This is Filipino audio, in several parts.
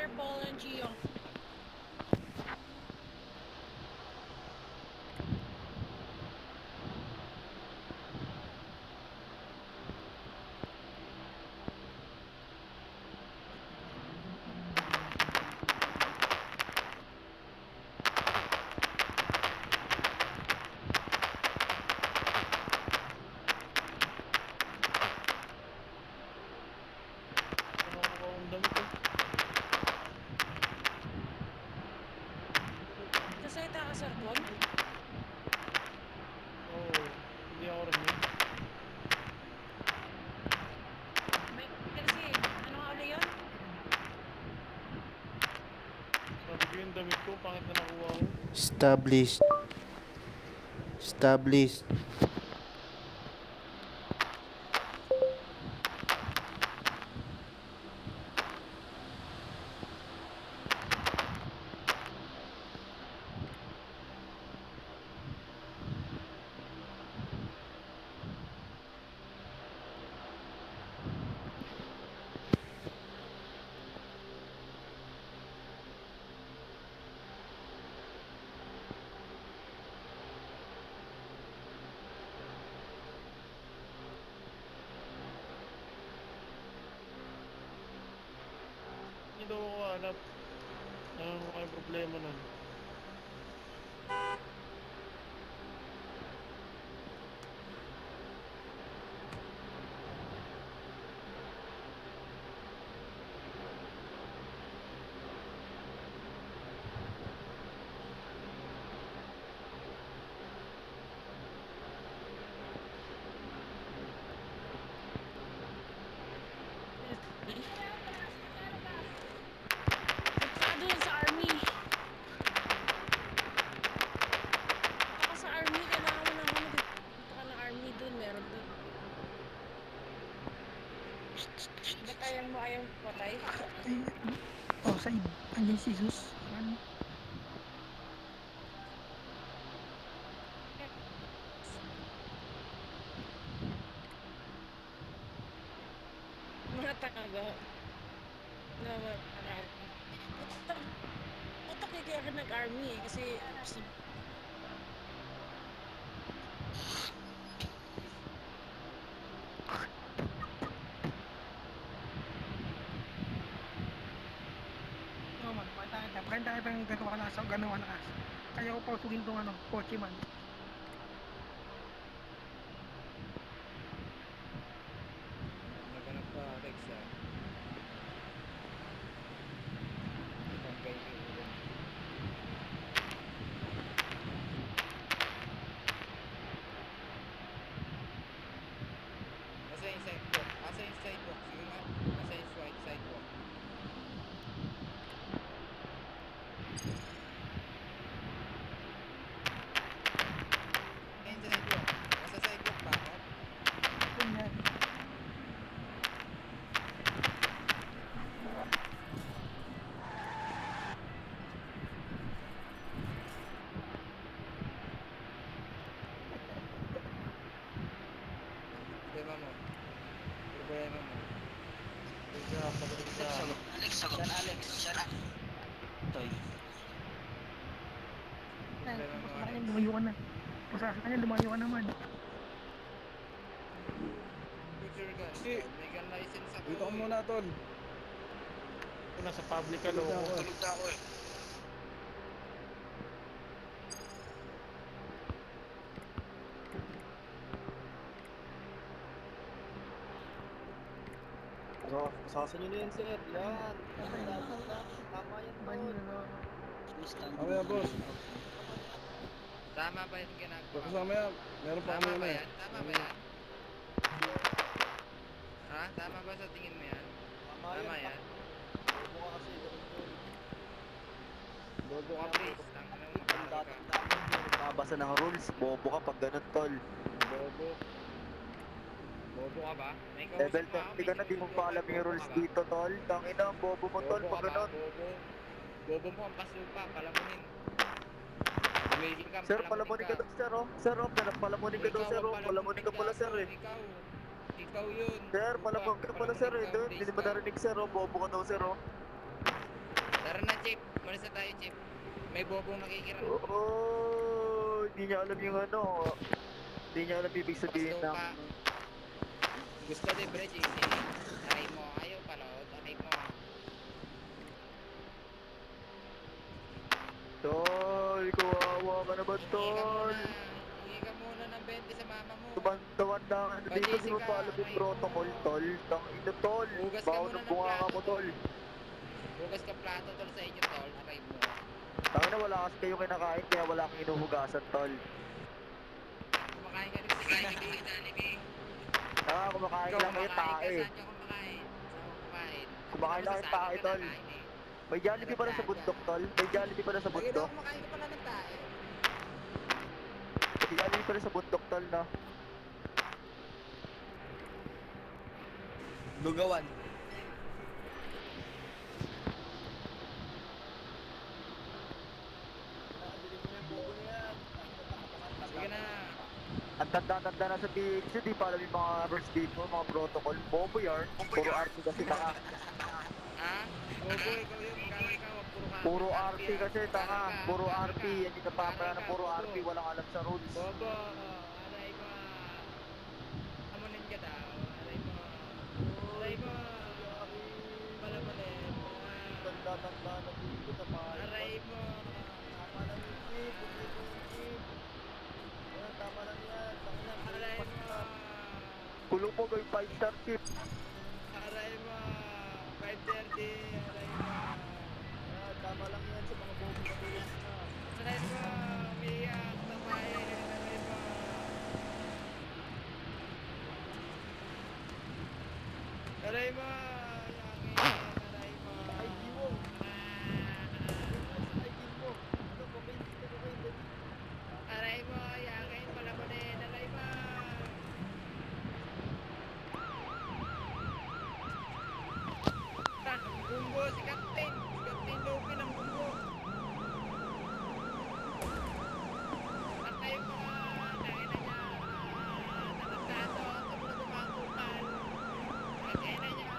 Sir Paul and Gio. Ang dami ko. Kasayta ka, Sir Paul? Oo, hindi ako rin yun. May kasi, ano nga ulit yun? Sabi ko yung damit ko, pangit na nakuha ko. Established. Established. Hindi daw ako hanap. Ano kayo problema nun? Saka doon sa army. Punta ka sa army, kailangan mo ng ano. Punta ka ng army doon, meron doon. Ba't ayaw patay? Oh, side. Andiyan si Jesus. Ano? Mga tanga. Na mga army. Putak kaya ka nag-army eh. Kasi Oo man, pagkain tayo pa yung gagawa na sa ganawa na as. Kaya ko pausugin tong ano, kotse man. Naganap pa, Rex, Ibang kayo ulo. Nasa yung sidewalk. Nasa yung sidewalk. Sige nga. Nasa yung sidewalk. Ayun sa sidewalk. Nasa sidewalk ba ako? Ganyan. Problema mo. Problema mo. Pagaling sa Ay, Problema mo, sa Alex. kanya lumayo ka na. Basta sa kanya lumayo ka naman. Future gun. Si- May gun license ako. Dito ka muna, tol. nasa public ka Tulog na loko. ako eh. Tulog na ako eh. Sasasan nyo na yan, sir. Yan. Tama yan, Bali tol. na. Mamaya, boss. Tama ba yung ginagawa? Tapos mamaya, meron pa Tama kami ba yun yan? Tama ba yan? Ha? Tama ba sa tingin mo yan? Tama yan? Bobo ka kasi. Bobo ka, please. Tangina mo, makapal ka. Mabasa ng rules, bobo ka pag ganun, tol. Bobo. Bobo ka ba? May Level kausap nga ako, 20 ka na, di mo pa alam yung rules dito, tol. Tangina, bobo mo, tol, Bobo pag ka ba? ganun. Bobo. Bobo mo ang pasupa, palamunin. Tumigil ka, Sir, palamunin ka daw, sir, oh. Sir, oh, palamunin ka daw, Ikaw sir, ang oh. Palamunin ka pala, sir, eh. Ikaw. Ikaw yun. Sir, Bobo palamunin ka pala, sir, eh. palamunin ka, Hindi mo please ka. narinig, sir, oh. Bobo ka daw, sir, oh. Tara na, Chip. Malis na tayo, Chip. May bobong nakikira. Oh, hindi niya alam yung ano. Hindi niya alam ibig sabihin Gusto ng... pa. Gusto din, Bre, JC. Aray mo. Ayaw pala. Aray mo. Tol, kawawa ka na ba, Tol? Hingi ka muna ng 20 sa mama mo. Tumanda ka na dito, di mo pa alam yung protocol, Tol. Tang ina, Tol. Hugas ka Bawo muna ng ng bunga ka plato, mo, Tol. Hugas ka plato, tol, sa inyo, tol. Aray mo. Tangin na wala kasi kayo kinakain, kaya wala kang inuhugasan, Tol. Kumakain ka rin sa Jollibee. Kumakain Ikaw lang kayo kumakain ka, tae. saan ka kumakain? Saan ka kumain? Kumakain lang kayo tae, Tol. May Jollibee pala sa bundok, Tol. May Jollibee pala sa bundok. Kumakain ka pala ng tae. May Jollibee pala sa bundok, Tol, no? Lugawan. Sige na. Ang tanda-tanda na sa PH, di pa alam yung mga rules dito, mga protocol. Bobo yarn. Puro RT kasi tanga. Ha? Bobo, ikaw yun. Magaling ka. Wag puro ka. Puro RT kasi tanga. Puro Aral RT. ka. Yan yung napapala na puro Bobo. RT. Walang alam sa rules. Bobo. Aray mo. Amunin ka daw. Aray mo. Aray mo. Palamunin. Tanda-tanda na dito sa bahay. Aray mo. Tama lang yung chip. Hindi ko yung chip. Ayan, tama lang yan. Tangina, Aray pilipas mo. ka. Kulong mo gawin 5-star chip. Aray mo. 5:30. Aray mo. Ayan, tama lang yan sa mga bobo sa PH na. Aray mo. Umiiyak. Tapayin. Aray mo. Aray mo. Yangin. Aray mo. Sa ID mo. Sa ID mo. Ito, comment. Ito, comment. Aray mo. Yangin. Palamunin. Aray mo. Bumbo si Captain. Si Captain Loki ng bumbo. At tayo mga tangin na niya. Nakatato. Tumulong tumakupal. At tayo na niya.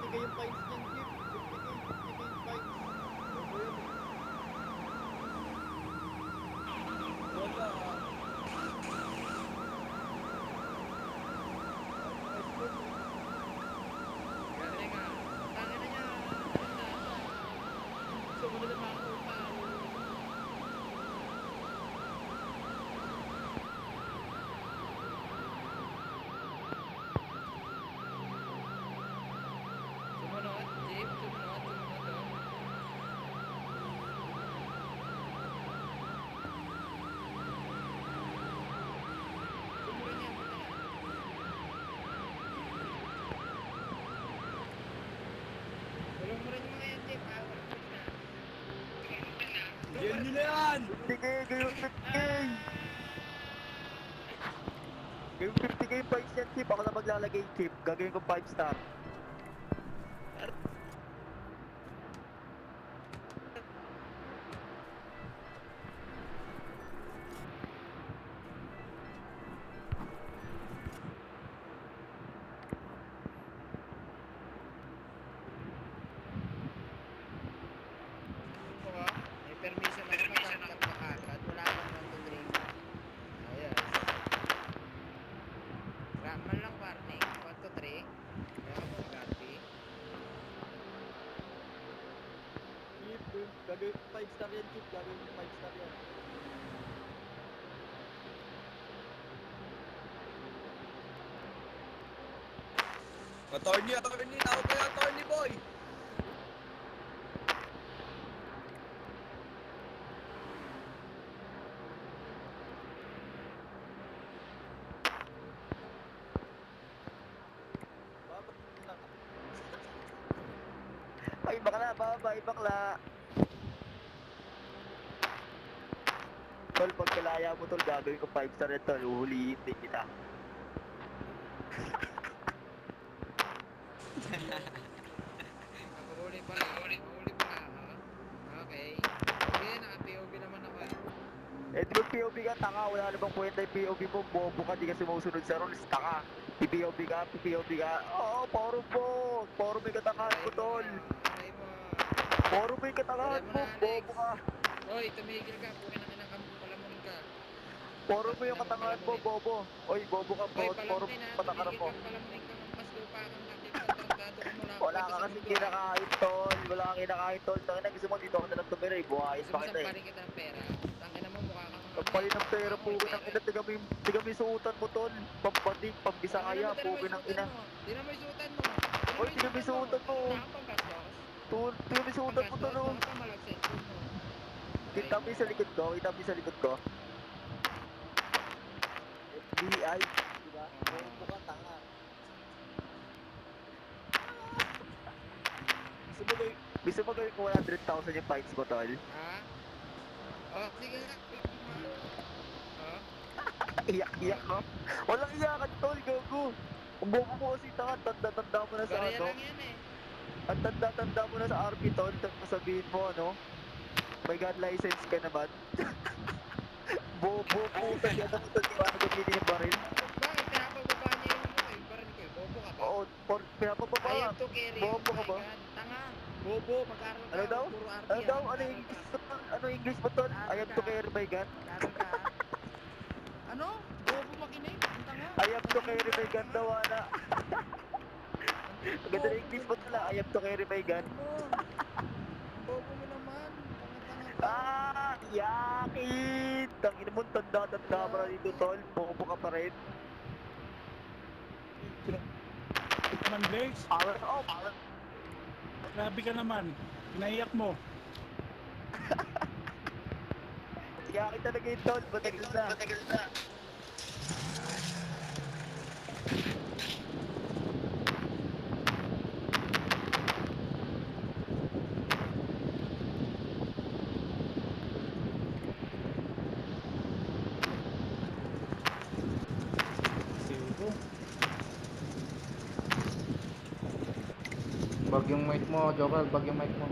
Bigay yung points niyan, chip. Bigay yung points. Bobo yun. Wala. Galing nga. Tangin na niya. Nakatato. Sumunod tumakupal. Sumunod, Jeep. Sumunod. Sumunod niya. Tulong mo rin yung mga yan, Jeep. Walang pulis na. Yan nyo na yan! Sige, gawin 50k. Gawin 50k 5 yan chip. Ako na maglalagay chip. Gagawin ko 5-star. Ito ka, may permission ako magkakagad agad. Wala akong one to drink. Ayos. Raman lang warning. 1 to 3. Kaya ako mag-RP. Chip, gagawin 5-star yan, chip. Gagawin 5-star yan. Attorney, attorney! Tawag kayo, attorney boy! Ay, bakla, babay, bakla. Tol, pag kalaya mo tol, gagawin ko 5-star yan tol. Uhulihin din kita. Nakahuli pa na. Nakahuli pa na. Ha? Okay. Okay, naka-POV naman ako. Eh, di ba POV bang kwenta yung POV mo? Bobo ka, di ka sumusunod sa rules. Taka. PPOV ka, PPOV ka. Oo, poro po. Poro may katangahan mo, tol. Aray mo. Poro may katangahan Aray mo, mo na, Alex. bobo ka. Hoy, tumigil ka. Pukin ang inang palamunin ka. Poro mo yung katangahan mo, bobo. Oy, bobo ka, Hoy, poro palamunin ha. patakaran Tumigil mo. ka palamunin ka. Mas lupa kang natin. Tarantado ka mula. Wala ka kasi kinakain, tol. Wala ka kinakain, tol. Tangina, gusto mo dito ka nalang tumira, eh. Buhayos Gusto pa mo kita, eh. samparin kita ng pera? Tangin naman mukha kang Ang pali ng pera, pukin ng ina. Tiga mo yung suutan mo, tol. Pampatik, pambisa kaya, pukin ng ina. Di na may suotan mo. Oy, tiga mo yung suutan mo. Wala kang panggastos. Tol, tiga mo yung suutan mo, tol. Oh. Baka pa malag-cellphone mo. Kita mo yung sa likod ko, kita mo yung sa likod ko. FBI. Diba? Bobo ka, tanga. Gusto mo gawin ko 100,000 yung fights mo, tol? Ha? Oh, sige nga. Oh, Iyak-iyak ko. Walang iyakan, tol, gago. Ang bobo mo kasi tanga, tanda-tanda mo na sa barya ano. lang yan eh. Ang tanda-tanda mo na sa RP, tol. Tapos sabihin mo, ano? May gun license ka naman. Bobo po, kasi ano mo, tol, paano gamitin yung baril? Bakit? Pinapababa niya yung ano eh. Baril ko eh. Bobo ka ba? Oo, pinapababa. I have to carry Bobo ka my ba? gun. Tanga. Bobo, mag-aral ka. Ano daw? Puro RP Ano daw? yan, Ano mag-aral English ka. mo, tol? Ano English mo, tol? I have to carry my gun. Mag-aral ka. Ano? Bobo makinig? Ang tanga. I have to carry my gun daw, ana. Ang ganda ng English mo, tol. I have to carry my gun. Bobo mo naman. Tanga-tanga ka. Yakit! Tangina mo, tanda-tanda pa na dito, tol. Bobo ka pa rin. Man, Blaze, Power off! grabe ka naman. Pinaiyak mo. Yakit talaga yung tol. Matagal na. Sebo. Bag yung mic mo, Joker, bag yung mic mo.